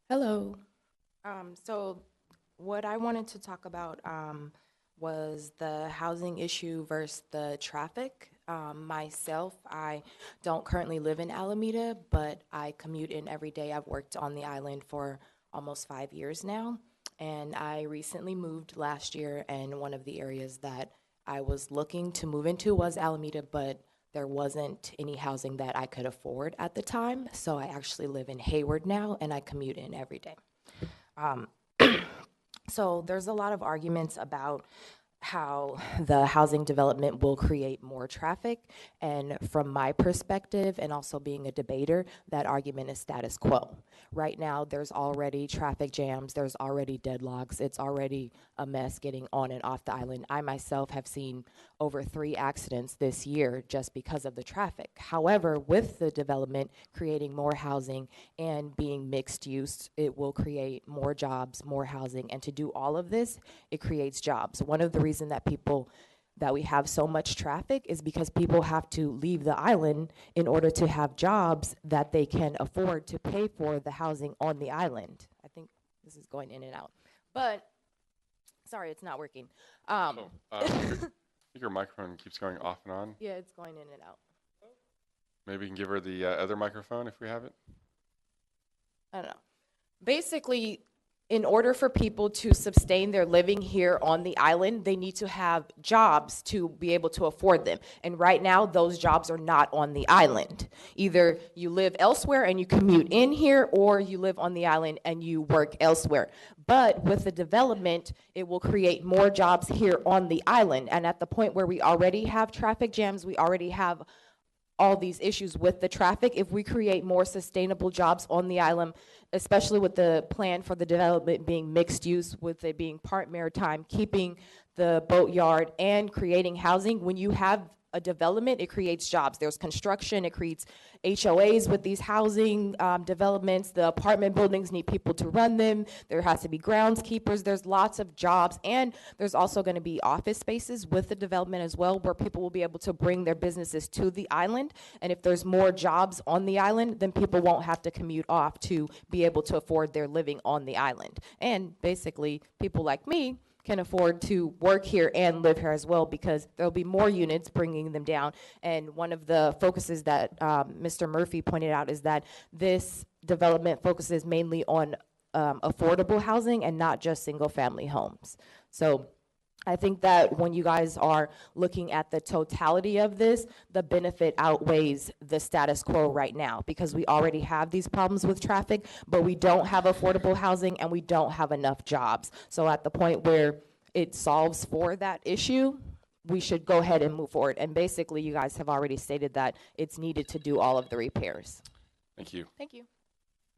Hello. So what I wanted to talk about was the housing issue versus the traffic. Myself, I don't currently live in Alameda, but I commute in every day. I've worked on the island for almost 5 years now, and I recently moved last year, and one of the areas that I was looking to move into was Alameda, but there wasn't any housing that I could afford at the time, so I actually live in Hayward now, and I commute in every day. Um, so there's a lot of arguments about how the housing development will create more traffic. And from my perspective, and also being a debater, that argument is status quo. Right now, there's already traffic jams, there's already deadlocks, it's already a mess getting on and off the island. I myself have seen over 3 accidents this year just because of the traffic. However, with the development creating more housing and being mixed use, it will create more jobs, more housing. And to do all of this, it creates jobs. One of the reasons that we have so much traffic is because people have to leave the island in order to have jobs that they can afford to pay for the housing on the island. I think this is going in and out. But sorry, it's not working. Um, Your microphone keeps going off and on. yeah, it's going in and out. Maybe you can give her the other microphone if we have it. I don't know. Basically, in order for people to sustain their living here on the island, they need to have jobs to be able to afford them. And right now, those jobs are not on the island. Either you live elsewhere and you commute in here, or you live on the island and you work elsewhere. But with the development, it will create more jobs here on the island. And at the point where we already have traffic jams, we already have all these issues with the traffic. If we create more sustainable jobs on the island, especially with the plan for the development being mixed use, with it being part maritime, keeping the boatyard and creating housing, when you have a development, it creates jobs. There's construction, it creates HOAs with these housing developments. The apartment buildings need people to run them. There has to be groundskeepers. There's lots of jobs. And there's also going to be office spaces with the development as well, where people will be able to bring their businesses to the island. And if there's more jobs on the island, then people won't have to commute off to be able to afford their living on the island. And basically, people like me can afford to work here and live here as well, because there'll be more units bringing them down. And one of the focuses that Mr. Murphy pointed out is that this development focuses mainly on affordable housing and not just single family homes. So I think that when you guys are looking at the totality of this, the benefit outweighs the status quo right now, because we already have these problems with traffic, but we don't have affordable housing and we don't have enough jobs. So at the point where it solves for that issue, we should go ahead and move forward. And basically, you guys have already stated that it's needed to do all of the repairs. Thank you. Thank you.